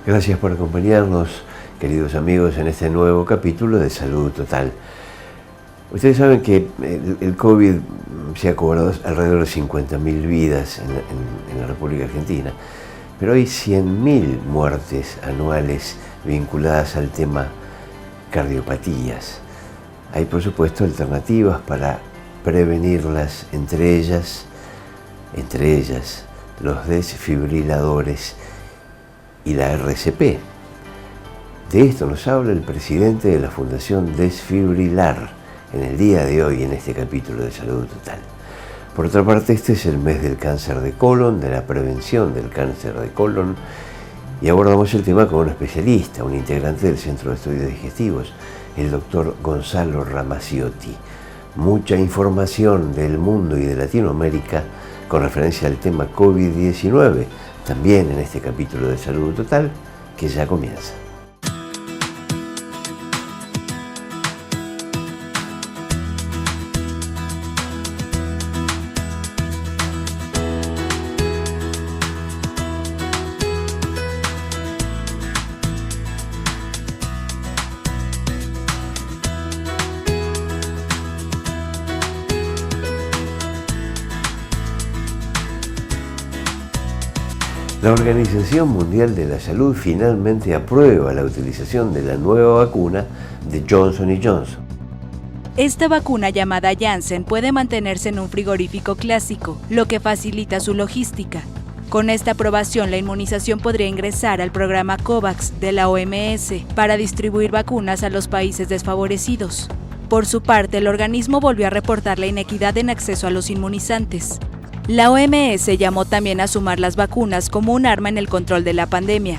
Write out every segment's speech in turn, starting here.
Gracias por acompañarnos, queridos amigos, en este nuevo capítulo de Salud Total. Ustedes saben que el COVID se ha cobrado alrededor de 50.000 vidas en la República Argentina, pero hay 100.000 muertes anuales vinculadas al tema cardiopatías. Hay, por supuesto, alternativas para prevenirlas, entre ellas los desfibriladores y la RCP. De esto nos habla el presidente de la Fundación Desfibrilar en el día de hoy, en este capítulo de Salud Total. Por otra parte, este es el mes del cáncer de colon, de la prevención del cáncer de colon, y abordamos el tema con un especialista, un integrante del Centro de Estudios Digestivos, el doctor Gonzalo Ramaciotti. Mucha información del mundo y de Latinoamérica con referencia al tema COVID-19, también en este capítulo de Salud Total, que ya comienza. La Organización Mundial de la Salud finalmente aprueba la utilización de la nueva vacuna de Johnson & Johnson. Esta vacuna llamada Janssen puede mantenerse en un frigorífico clásico, lo que facilita su logística. Con esta aprobación, la inmunización podría ingresar al programa COVAX de la OMS para distribuir vacunas a los países desfavorecidos. Por su parte, el organismo volvió a reportar la inequidad en acceso a los inmunizantes. La OMS llamó también a sumar las vacunas como un arma en el control de la pandemia.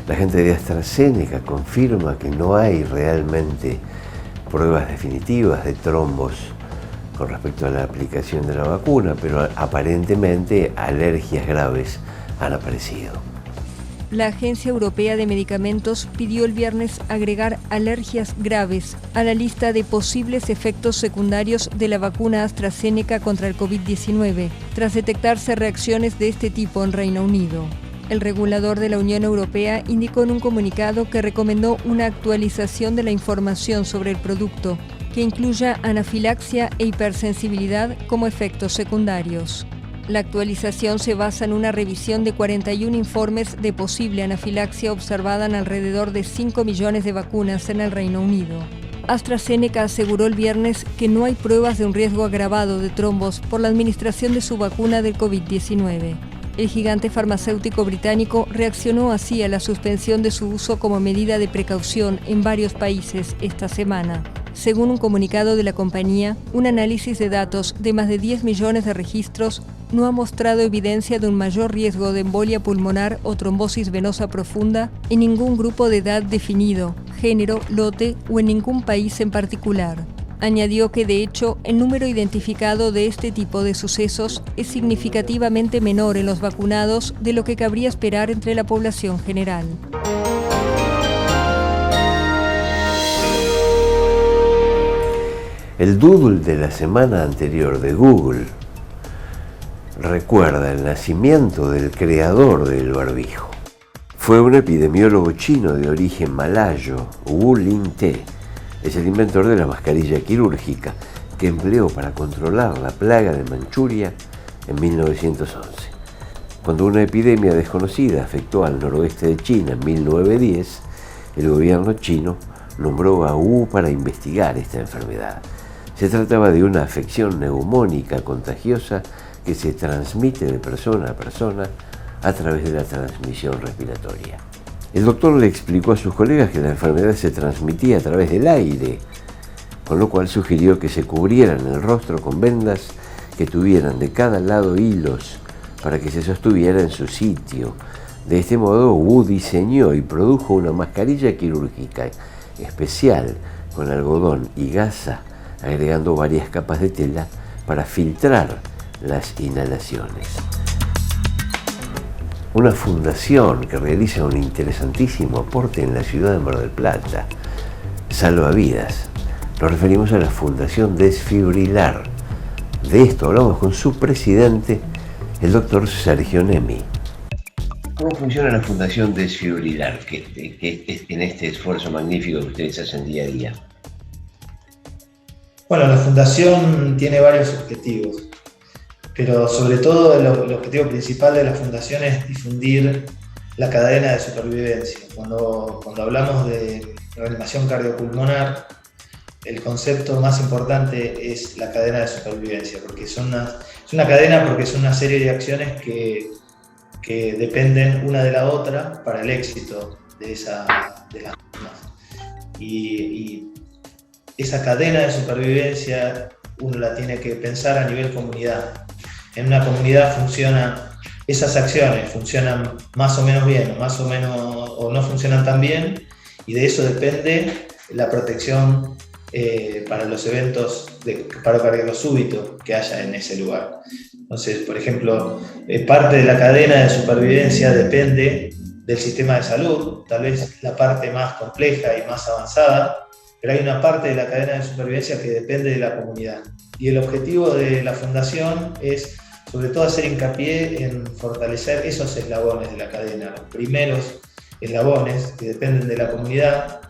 La gente de AstraZeneca confirma que no hay realmente pruebas definitivas de trombos con respecto a la aplicación de la vacuna, pero aparentemente alergias graves han aparecido. La Agencia Europea de Medicamentos pidió el viernes agregar alergias graves a la lista de posibles efectos secundarios de la vacuna AstraZeneca contra el COVID-19, tras detectarse reacciones de este tipo en Reino Unido. El regulador de la Unión Europea indicó en un comunicado que recomendó una actualización de la información sobre el producto, que incluya anafilaxia e hipersensibilidad como efectos secundarios. La actualización se basa en una revisión de 41 informes de posible anafilaxia observada en alrededor de 5 millones de vacunas en el Reino Unido. AstraZeneca aseguró el viernes que no hay pruebas de un riesgo agravado de trombos por la administración de su vacuna del COVID-19. El gigante farmacéutico británico reaccionó así a la suspensión de su uso como medida de precaución en varios países esta semana. Según un comunicado de la compañía, un análisis de datos de más de 10 millones de registros no ha mostrado evidencia de un mayor riesgo de embolia pulmonar o trombosis venosa profunda en ningún grupo de edad definido, género, lote o en ningún país en particular. Añadió que, de hecho, el número identificado de este tipo de sucesos es significativamente menor en los vacunados de lo que cabría esperar entre la población general. El doodle de la semana anterior de Google recuerda el nacimiento del creador del barbijo. Fue un epidemiólogo chino de origen malayo, Wu Lin-te. Es el inventor de la mascarilla quirúrgica que empleó para controlar la plaga de Manchuria en 1911. Cuando una epidemia desconocida afectó al noroeste de China en 1910, el gobierno chino nombró a Wu para investigar esta enfermedad. Se trataba de una afección neumónica contagiosa que se transmite de persona a persona a través de la transmisión respiratoria. El doctor le explicó a sus colegas que la enfermedad se transmitía a través del aire, con lo cual sugirió que se cubrieran el rostro con vendas que tuvieran de cada lado hilos para que se sostuviera en su sitio. De este modo, Wu diseñó y produjo una mascarilla quirúrgica especial con algodón y gasa, agregando varias capas de tela para filtrar las inhalaciones. Una fundación que realiza un interesantísimo aporte en la ciudad de Mar del Plata salva vidas. Nos referimos a la Fundación Desfibrilar. De esto hablamos con su presidente el doctor Sergio Nemi. ¿Cómo funciona la Fundación Desfibrilar, que en este esfuerzo magnífico que ustedes hacen día a día? Bueno, la Fundación tiene varios objetivos, pero sobre todo el objetivo principal de la Fundación es difundir la cadena de supervivencia. Cuando hablamos de reanimación cardiopulmonar, el concepto más importante es la cadena de supervivencia, porque es una cadena porque son una serie de acciones que dependen una de la otra para el éxito de las mismas. Y esa cadena de supervivencia uno la tiene que pensar a nivel comunidad. En una comunidad esas acciones funcionan más o menos bien, o no funcionan tan bien, y de eso depende la protección para los eventos de paro cardíaco súbito que haya en ese lugar. Entonces, por ejemplo, parte de la cadena de supervivencia depende del sistema de salud, tal vez la parte más compleja y más avanzada, pero hay una parte de la cadena de supervivencia que depende de la comunidad. Y el objetivo de la Fundación es, sobre todo, hacer hincapié en fortalecer esos eslabones de la cadena, los primeros eslabones que dependen de la comunidad,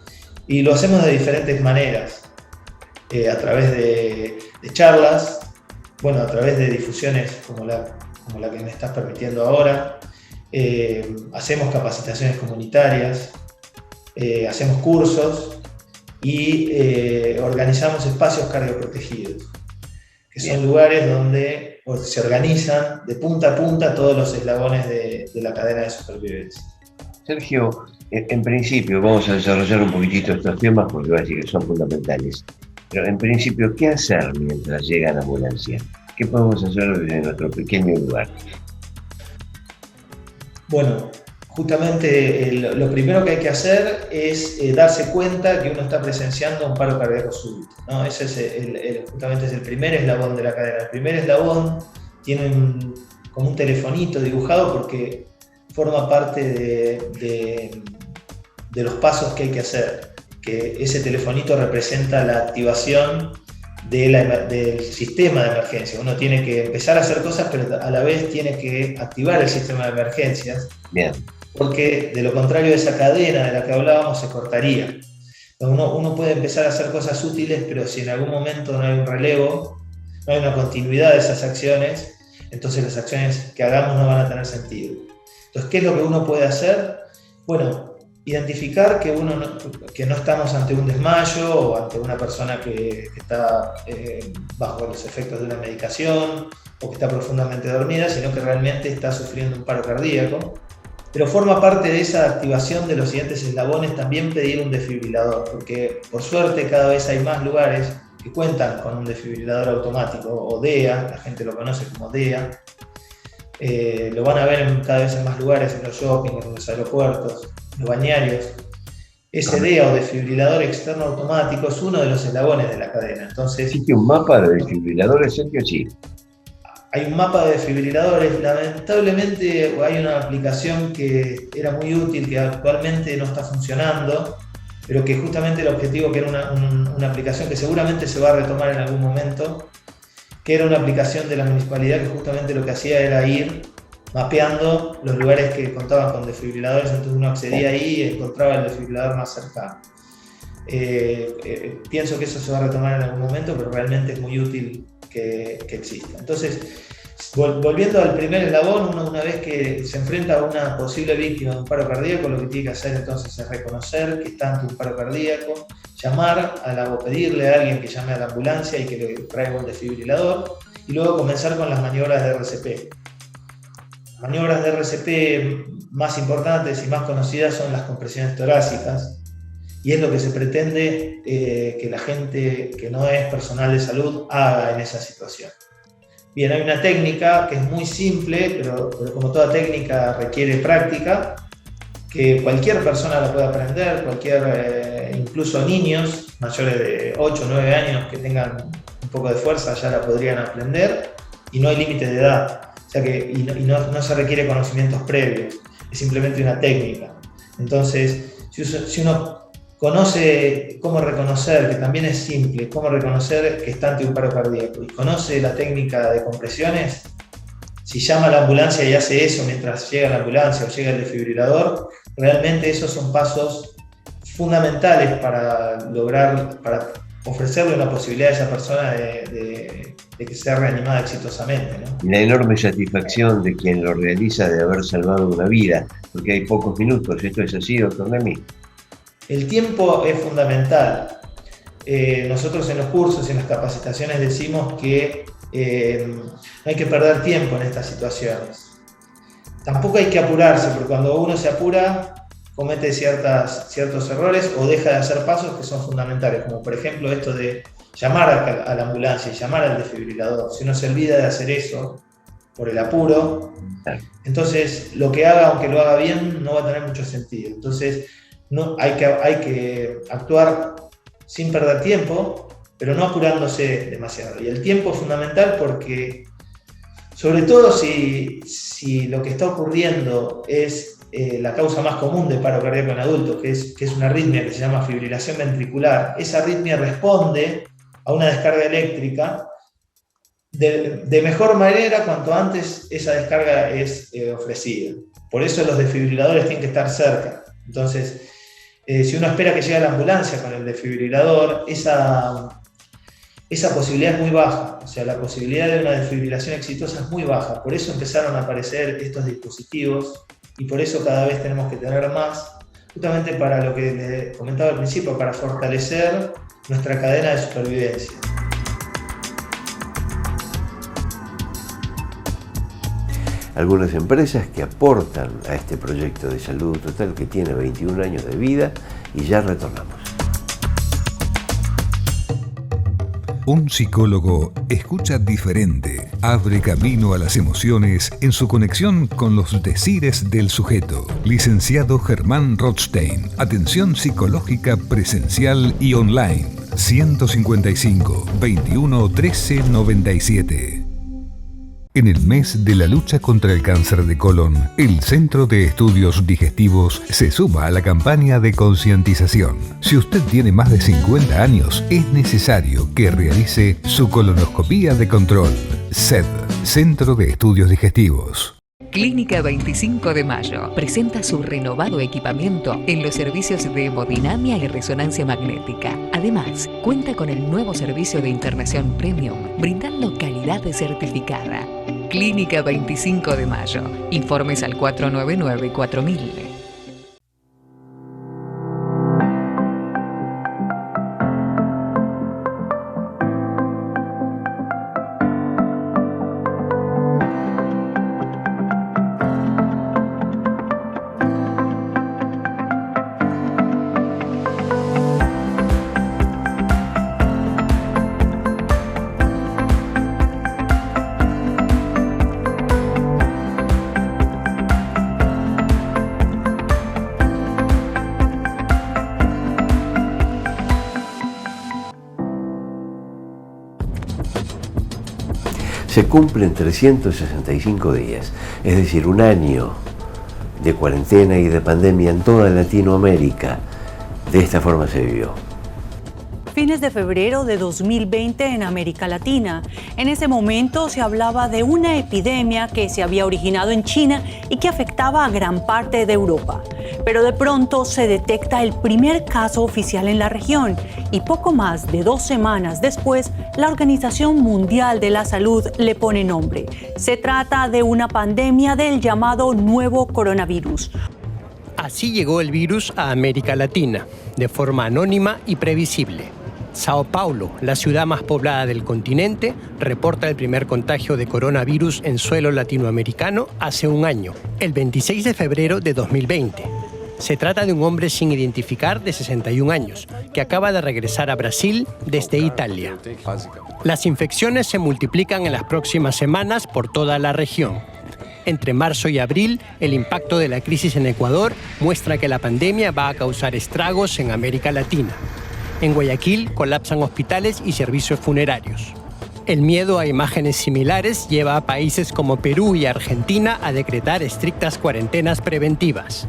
y lo hacemos de diferentes maneras, a través de charlas, a través de difusiones como la que me estás permitiendo ahora, hacemos capacitaciones comunitarias, hacemos cursos y organizamos espacios cardioprotegidos, que son lugares donde se organizan de punta a punta todos los eslabones de la cadena de supervivencia. Sergio, en principio vamos a desarrollar un poquitito estos temas porque va a decir que son fundamentales. Pero en principio, ¿qué hacer mientras llega la ambulancia? ¿Qué podemos hacer desde nuestro pequeño lugar? Bueno, justamente lo primero que hay que hacer es darse cuenta que uno está presenciando un paro cardíaco súbito, ¿no? Ese es justamente es el primer eslabón de la cadena. El primer eslabón tiene como un telefonito dibujado porque forma parte de los pasos que hay que hacer, que ese telefonito representa la activación del sistema de emergencia. Uno tiene que empezar a hacer cosas, pero a la vez tiene que activar el sistema de emergencias. Bien. Porque de lo contrario, esa cadena de la que hablábamos se cortaría. Uno puede empezar a hacer cosas útiles, pero si en algún momento no hay un relevo, no hay una continuidad de esas acciones, entonces las acciones que hagamos no van a tener sentido. Entonces, ¿qué es lo que uno puede hacer? Bueno, identificar que no estamos ante un desmayo o ante una persona que está bajo los efectos de una medicación o que está profundamente dormida, sino que realmente está sufriendo un paro cardíaco. Pero forma parte de esa activación de los siguientes eslabones también pedir un desfibrilador, porque por suerte cada vez hay más lugares que cuentan con un desfibrilador automático, o DEA, la gente lo conoce como DEA. Lo van a ver cada vez en más lugares, en los shoppings, en los aeropuertos, en los bañarios. Ese DEA o desfibrilador externo automático es uno de los eslabones de la cadena. Entonces, ¿existe un mapa de desfibriladores, Sergio? Sí. Hay un mapa de desfibriladores. Lamentablemente hay una aplicación que era muy útil, que actualmente no está funcionando, pero que justamente el objetivo, que era una aplicación que seguramente se va a retomar en algún momento, que era una aplicación de la municipalidad que justamente lo que hacía era ir mapeando los lugares que contaban con desfibriladores, entonces uno accedía ahí y encontraba el desfibrilador más cercano. Pienso que eso se va a retomar en algún momento, pero realmente es muy útil que exista. Entonces, volviendo al primer eslabón, uno, una vez que se enfrenta a una posible víctima de un paro cardíaco, lo que tiene que hacer entonces es reconocer que está ante un paro cardíaco, llamar o pedirle a alguien que llame a la ambulancia y que le traiga un desfibrilador, y luego comenzar con las maniobras de RCP. Las maniobras de RCP más importantes y más conocidas son las compresiones torácicas, y es lo que se pretende que la gente que no es personal de salud haga en esa situación. Bien, hay una técnica que es muy simple, pero como toda técnica requiere práctica, que cualquier persona la puede aprender, incluso niños mayores de 8 o 9 años que tengan un poco de fuerza ya la podrían aprender, y no hay límite de edad, o sea que no se requiere conocimientos previos, es simplemente una técnica. Entonces, si uno conoce cómo reconocer, que también es simple, cómo reconocer que está ante un paro cardíaco, y conoce la técnica de compresiones, si llama a la ambulancia y hace eso mientras llega la ambulancia o llega el desfibrilador, realmente esos son pasos fundamentales para ofrecerle una posibilidad a esa persona de que sea reanimada exitosamente, ¿no? Y la enorme satisfacción de quien lo realiza de haber salvado una vida, porque hay pocos minutos. ¿Esto es así, doctor Lamy? El tiempo es fundamental. Nosotros en los cursos y en las capacitaciones decimos que no hay que perder tiempo en estas situaciones. Tampoco hay que apurarse, porque cuando uno se apura comete ciertos errores o deja de hacer pasos que son fundamentales, como por ejemplo esto de llamar a la ambulancia y llamar al desfibrilador. Si uno se olvida de hacer eso por el apuro, entonces lo que haga, aunque lo haga bien, no va a tener mucho sentido. Entonces hay que actuar sin perder tiempo, pero no apurándose demasiado. Y el tiempo es fundamental porque, sobre todo si lo que está ocurriendo es la causa más común de paro cardíaco en adultos, que es una arritmia que se llama fibrilación ventricular, esa arritmia responde a una descarga eléctrica de mejor manera cuanto antes esa descarga es ofrecida. Por eso los desfibriladores tienen que estar cerca. Entonces, si uno espera que llegue la ambulancia con el desfibrilador, esa posibilidad es muy baja. O sea, la posibilidad de una desfibrilación exitosa es muy baja. Por eso empezaron a aparecer estos dispositivos y por eso cada vez tenemos que tener más, justamente para lo que les comentaba al principio, para fortalecer nuestra cadena de supervivencia. Algunas empresas que aportan a este proyecto de Salud Total, que tiene 21 años de vida, y ya retornamos. Un psicólogo escucha diferente, abre camino a las emociones en su conexión con los decires del sujeto. Licenciado Germán Rothstein, atención psicológica presencial y online. 155 21 13 97. En el mes de la lucha contra el cáncer de colon, el Centro de Estudios Digestivos se suma a la campaña de concientización. Si usted tiene más de 50 años, es necesario que realice su colonoscopía de control. CED, Centro de Estudios Digestivos. Clínica 25 de Mayo presenta su renovado equipamiento en los servicios de hemodinamia y resonancia magnética. Además, cuenta con el nuevo servicio de internación premium, brindando calidad certificada. Clínica 25 de Mayo. Informes al 499-4000. Se cumplen 365 días, es decir, un año de cuarentena y de pandemia en toda Latinoamérica. De esta forma se vivió. Fines de febrero de 2020 en América Latina. En ese momento se hablaba de una epidemia que se había originado en China y que afectaba a gran parte de Europa. Pero de pronto se detecta el primer caso oficial en la región y poco más de 2 semanas después, la Organización Mundial de la Salud le pone nombre. Se trata de una pandemia del llamado nuevo coronavirus. Así llegó el virus a América Latina, de forma anónima y previsible. Sao Paulo, la ciudad más poblada del continente, reporta el primer contagio de coronavirus en suelo latinoamericano hace un año, el 26 de febrero de 2020. Se trata de un hombre sin identificar de 61 años, que acaba de regresar a Brasil desde Italia. Las infecciones se multiplican en las próximas semanas por toda la región. Entre marzo y abril, el impacto de la crisis en Ecuador muestra que la pandemia va a causar estragos en América Latina. En Guayaquil colapsan hospitales y servicios funerarios. El miedo a imágenes similares lleva a países como Perú y Argentina a decretar estrictas cuarentenas preventivas.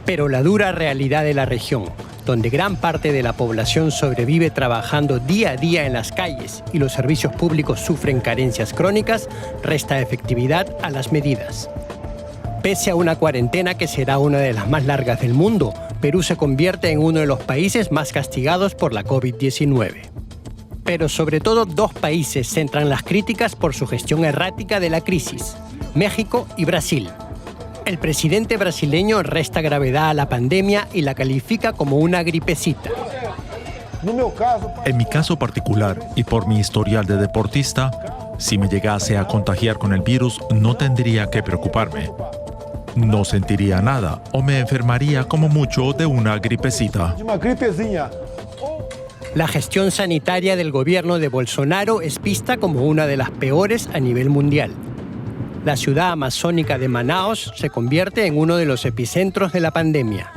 Pero la dura realidad de la región, donde gran parte de la población sobrevive trabajando día a día en las calles y los servicios públicos sufren carencias crónicas, resta efectividad a las medidas. Pese a una cuarentena que será una de las más largas del mundo, Perú se convierte en uno de los países más castigados por la COVID-19. Pero sobre todo 2 países centran las críticas por su gestión errática de la crisis: México y Brasil. El presidente brasileño resta gravedad a la pandemia y la califica como una gripecita. En mi caso particular y por mi historial de deportista, si me llegase a contagiar con el virus, no tendría que preocuparme. No sentiría nada o me enfermaría como mucho de una gripecita. La gestión sanitaria del gobierno de Bolsonaro es vista como una de las peores a nivel mundial. La ciudad amazónica de Manaos se convierte en uno de los epicentros de la pandemia.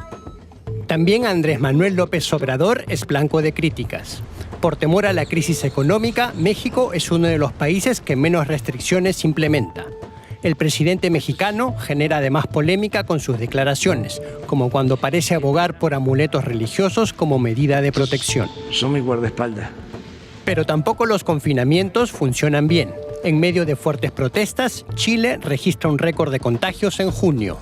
También Andrés Manuel López Obrador es blanco de críticas. Por temor a la crisis económica, México es uno de los países que menos restricciones implementa. El presidente mexicano genera además polémica con sus declaraciones, como cuando parece abogar por amuletos religiosos como medida de protección. Son mi guardaespaldas. Pero tampoco los confinamientos funcionan bien. En medio de fuertes protestas, Chile registra un récord de contagios en junio.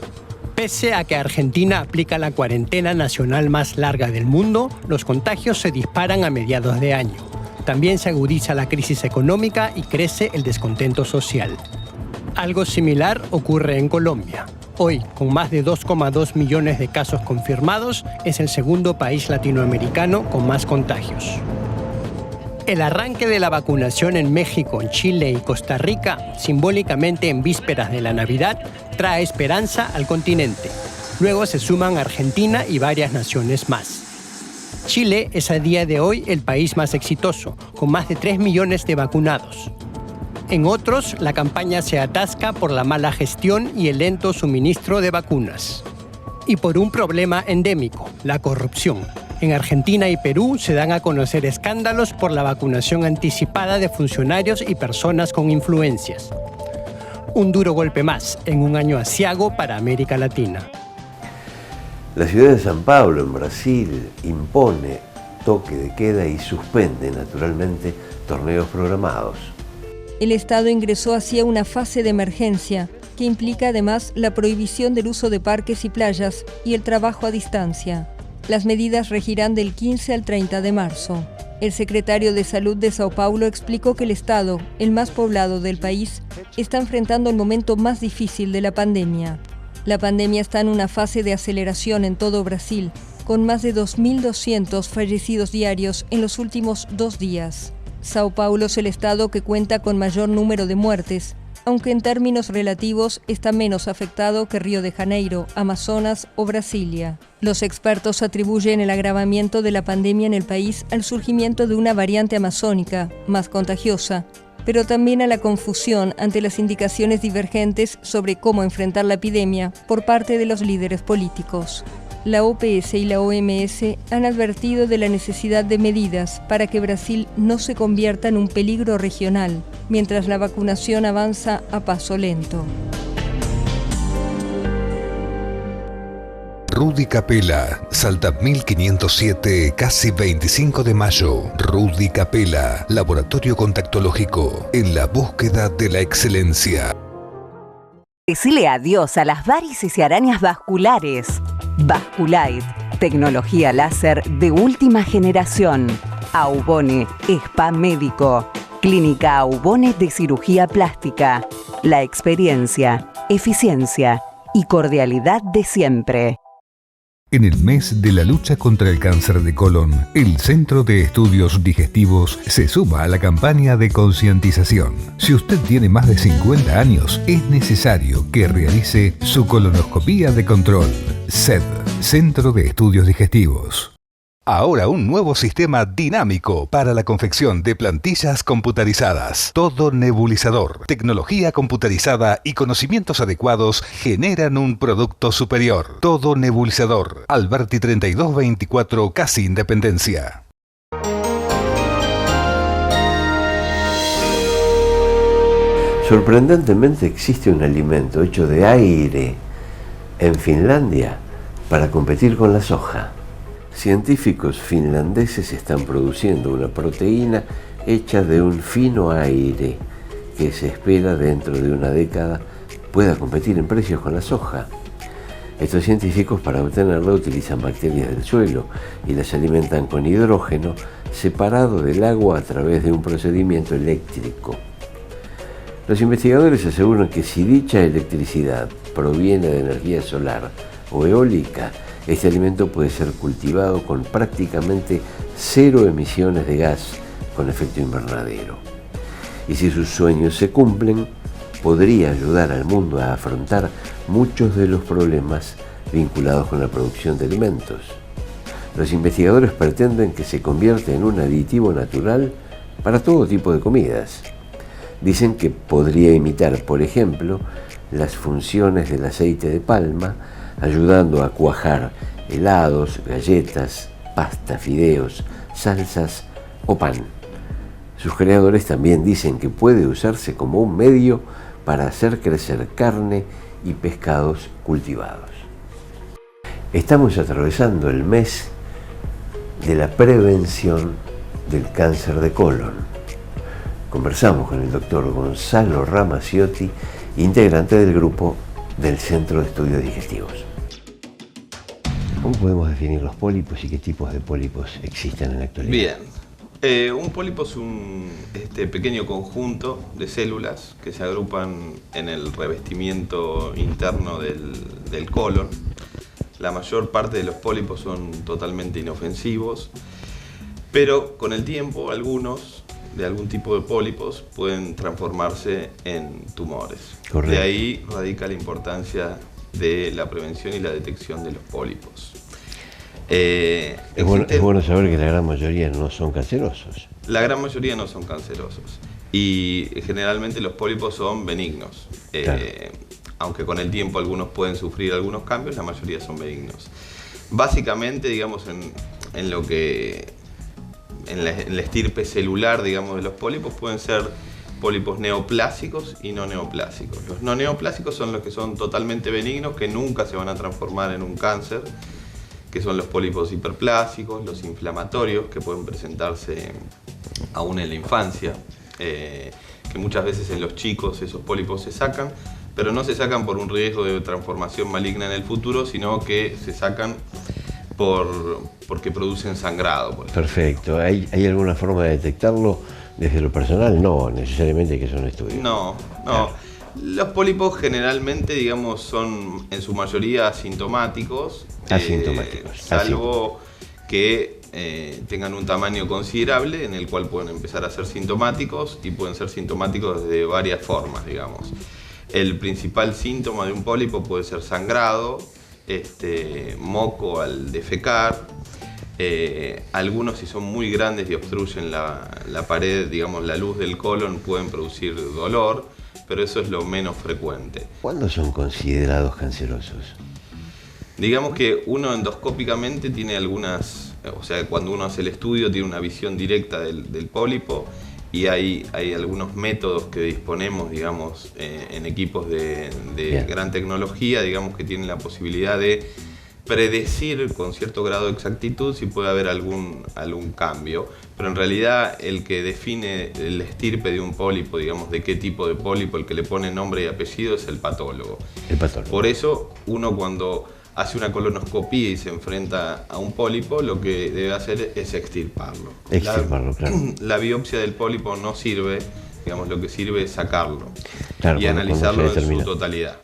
Pese a que Argentina aplica la cuarentena nacional más larga del mundo, los contagios se disparan a mediados de año. También se agudiza la crisis económica y crece el descontento social. Algo similar ocurre en Colombia. Hoy, con más de 2,2 millones de casos confirmados, es el segundo país latinoamericano con más contagios. El arranque de la vacunación en México, Chile y Costa Rica, simbólicamente en vísperas de la Navidad, trae esperanza al continente. Luego se suman Argentina y varias naciones más. Chile es a día de hoy el país más exitoso, con más de 3 millones de vacunados. En otros, la campaña se atasca por la mala gestión y el lento suministro de vacunas. Y por un problema endémico, la corrupción. En Argentina y Perú se dan a conocer escándalos por la vacunación anticipada de funcionarios y personas con influencias. Un duro golpe más en un año aciago para América Latina. La ciudad de São Paulo, en Brasil, impone toque de queda y suspende naturalmente torneos programados. El Estado ingresó hacia una fase de emergencia que implica además la prohibición del uso de parques y playas y el trabajo a distancia. Las medidas regirán del 15 al 30 de marzo. El secretario de Salud de Sao Paulo explicó que el estado, el más poblado del país, está enfrentando el momento más difícil de la pandemia. La pandemia está en una fase de aceleración en todo Brasil, con más de 2.200 fallecidos diarios en los últimos 2 días. Sao Paulo es el estado que cuenta con mayor número de muertes, aunque en términos relativos está menos afectado que Río de Janeiro, Amazonas o Brasilia. Los expertos atribuyen el agravamiento de la pandemia en el país al surgimiento de una variante amazónica, más contagiosa, pero también a la confusión ante las indicaciones divergentes sobre cómo enfrentar la epidemia por parte de los líderes políticos. La OPS y la OMS han advertido de la necesidad de medidas para que Brasil no se convierta en un peligro regional, mientras la vacunación avanza a paso lento. Rudy Capella, Salta 1507, casi 25 de mayo. Rudy Capella, laboratorio contactológico, en la búsqueda de la excelencia. Decile adiós a las varices y arañas vasculares. Vasculite, tecnología láser de última generación. Aubone, Spa Médico. Clínica Aubone de cirugía plástica. La experiencia, eficiencia y cordialidad de siempre. En el mes de la lucha contra el cáncer de colon, el Centro de Estudios Digestivos se suma a la campaña de concientización. Si usted tiene más de 50 años, es necesario que realice su colonoscopía de control. CED, Centro de Estudios Digestivos. Ahora un nuevo sistema dinámico para la confección de plantillas computarizadas. Todo nebulizador, tecnología computarizada y conocimientos adecuados generan un producto superior. Todo nebulizador. Alberti 3224, casi Independencia. Sorprendentemente existe un alimento hecho de aire en Finlandia para competir con la soja. Científicos finlandeses están produciendo una proteína hecha de un fino aire que se espera dentro de una década pueda competir en precios con la soja. Estos científicos, para obtenerla, utilizan bacterias del suelo y las alimentan con hidrógeno separado del agua a través de un procedimiento eléctrico. Los investigadores aseguran que si dicha electricidad proviene de energía solar o eólica, este alimento puede ser cultivado con prácticamente cero emisiones de gas con efecto invernadero. Y si sus sueños se cumplen, podría ayudar al mundo a afrontar muchos de los problemas vinculados con la producción de alimentos. Los investigadores pretenden que se convierta en un aditivo natural para todo tipo de comidas. Dicen que podría imitar, por ejemplo, las funciones del aceite de palma, ayudando a cuajar helados, galletas, pasta, fideos, salsas o pan. Sus creadores también dicen que puede usarse como un medio para hacer crecer carne y pescados cultivados. Estamos atravesando el mes de la prevención del cáncer de colon. Conversamos con el doctor Gonzalo Ramaciotti, integrante del grupo del Centro de Estudios Digestivos. ¿Cómo podemos definir los pólipos y qué tipos de pólipos existen en la actualidad? Bien, un pólipo es un pequeño conjunto de células que se agrupan en el revestimiento interno del colon. La mayor parte de los pólipos son totalmente inofensivos, pero con el tiempo algunos de algún tipo de pólipos pueden transformarse en tumores. Correcto. De ahí radica la importancia de la prevención y la detección de los pólipos. Es bueno saber que la gran mayoría no son cancerosos. La gran mayoría no son cancerosos y generalmente los pólipos son benignos. Claro. Aunque con el tiempo algunos pueden sufrir algunos cambios, la mayoría son benignos. Básicamente, digamos, en la estirpe celular, digamos, de los pólipos pueden ser pólipos neoplásicos y no neoplásicos. Los no neoplásicos son los que son totalmente benignos, que nunca se van a transformar en un cáncer, que son los pólipos hiperplásicos, los inflamatorios, que pueden presentarse aún en la infancia, que muchas veces en los chicos esos pólipos se sacan, pero no se sacan por un riesgo de transformación maligna en el futuro, sino que se sacan porque producen sangrado. Perfecto. ¿Hay alguna forma de detectarlo desde lo personal? No, necesariamente hay que hacer un estudio. No. Claro. Los pólipos generalmente, digamos, son en su mayoría asintomáticos. Salvo que tengan un tamaño considerable en el cual pueden empezar a ser sintomáticos y pueden ser sintomáticos de varias formas, digamos. El principal síntoma de un pólipo puede ser sangrado, moco al defecar. Algunos, si son muy grandes y obstruyen la pared, digamos, la luz del colon, pueden producir dolor, pero eso es lo menos frecuente. ¿Cuándo son considerados cancerosos? Digamos que uno endoscópicamente tiene algunas, o sea, cuando uno hace el estudio tiene una visión directa del pólipo y hay algunos métodos que disponemos, digamos, en equipos de gran tecnología, digamos, que tienen la posibilidad de predecir con cierto grado de exactitud si puede haber algún cambio, pero en realidad el que define el estirpe de un pólipo, digamos, de qué tipo de pólipo, el que le pone nombre y apellido es el patólogo. Por eso uno, cuando hace una colonoscopía y se enfrenta a un pólipo, lo que debe hacer es extirparlo. Claro. La biopsia del pólipo no sirve, digamos, lo que sirve es sacarlo y analizarlo en su totalidad.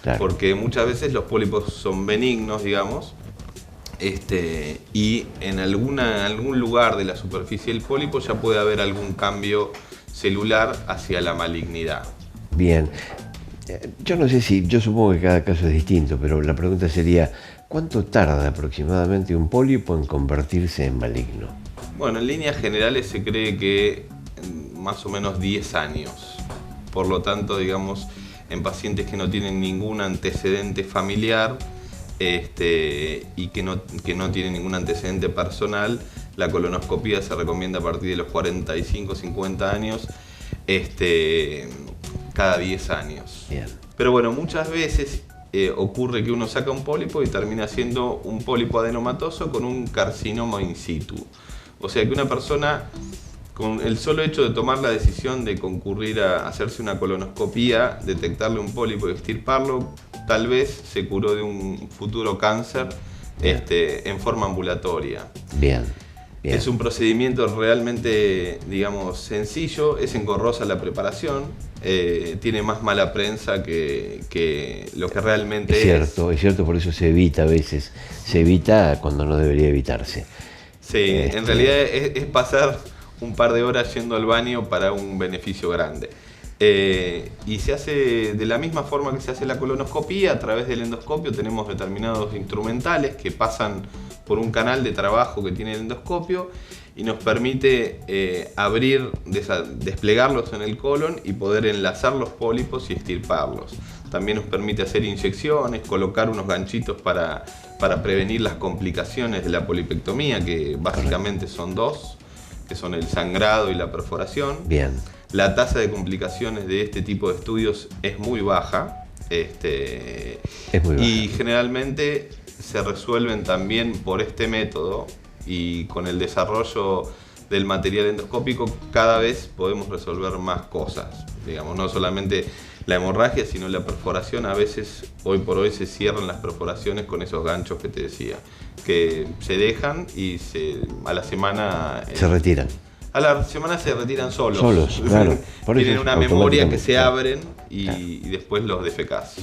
Claro. Porque muchas veces los pólipos son benignos, digamos, y en algún lugar de la superficie del pólipo ya puede haber algún cambio celular hacia la malignidad. Bien. Yo supongo que cada caso es distinto, pero la pregunta sería, ¿cuánto tarda aproximadamente un pólipo en convertirse en maligno? Bueno, en líneas generales se cree que más o menos 10 años. Por lo tanto, digamos, en pacientes que no tienen ningún antecedente familiar y que no tienen ningún antecedente personal, la colonoscopía se recomienda a partir de los 45-50 años, cada 10 años. Bien. Pero bueno, muchas veces ocurre que uno saca un pólipo y termina siendo un pólipo adenomatoso con un carcinoma in situ. O sea que una persona, con el solo hecho de tomar la decisión de concurrir a hacerse una colonoscopía, detectarle un pólipo y extirparlo, tal vez se curó de un futuro cáncer en forma ambulatoria. Bien. Es un procedimiento realmente, digamos, sencillo, es engorrosa la preparación, tiene más mala prensa que lo que realmente es. Es cierto, por eso se evita a veces, se evita cuando no debería evitarse. Sí, en realidad es pasar un par de horas yendo al baño para un beneficio grande. Y se hace de la misma forma que se hace la colonoscopía. A través del endoscopio tenemos determinados instrumentales que pasan por un canal de trabajo que tiene el endoscopio y nos permite desplegarlos en el colon y poder enlazar los pólipos y extirparlos. También nos permite hacer inyecciones, colocar unos ganchitos para prevenir las complicaciones de la polipectomía, que básicamente son dos, que son el sangrado y la perforación. Bien. La tasa de complicaciones de este tipo de estudios es muy baja. Y generalmente se resuelven también por este método, y con el desarrollo del material endoscópico cada vez podemos resolver más cosas. Digamos, no solamente la hemorragia, sino la perforación. A veces, hoy por hoy, se cierran las perforaciones con esos ganchos que te decía, que se dejan y a la semana... se retiran. A la semana se retiran solos. Solos, claro. Tienen una memoria que se abren y después los defecás.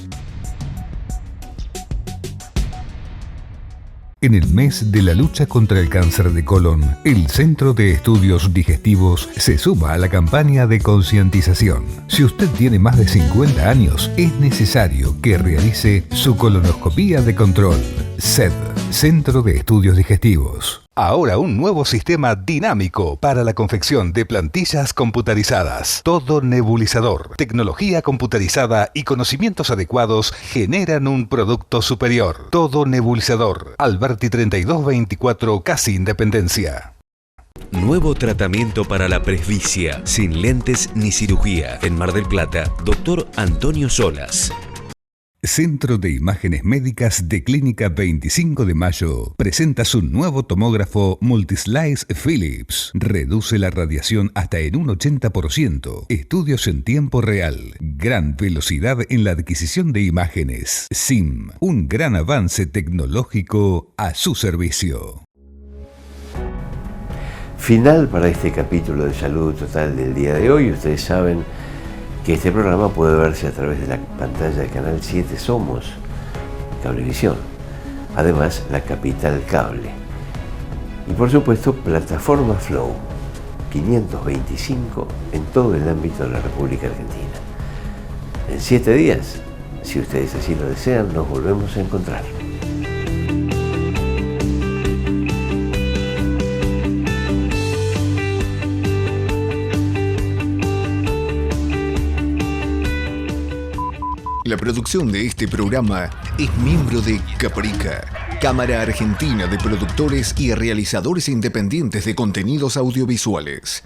En el mes de la lucha contra el cáncer de colon, el Centro de Estudios Digestivos se suma a la campaña de concientización. Si usted tiene más de 50 años, es necesario que realice su colonoscopía de control. CED, Centro de Estudios Digestivos. Ahora un nuevo sistema dinámico para la confección de plantillas computarizadas. Todo nebulizador, tecnología computarizada y conocimientos adecuados generan un producto superior. Todo nebulizador. Alberti 3224, casi Independencia. Nuevo tratamiento para la presbicia, sin lentes ni cirugía. En Mar del Plata, Dr. Antonio Solas. Centro de Imágenes Médicas de Clínica 25 de Mayo presenta su nuevo tomógrafo Multislice Philips. Reduce la radiación hasta en un 80%. Estudios en tiempo real. Gran velocidad en la adquisición de imágenes. SIM, un gran avance tecnológico a su servicio. Final para este capítulo de Salud Total del día de hoy. Ustedes saben que este programa puede verse a través de la pantalla de Canal 7 Somos, Cablevisión, además la Capital Cable y por supuesto Plataforma Flow 525 en todo el ámbito de la República Argentina. En 7 días, si ustedes así lo desean, nos volvemos a encontrar. La producción de este programa es miembro de Caprica, Cámara Argentina de Productores y Realizadores Independientes de Contenidos Audiovisuales.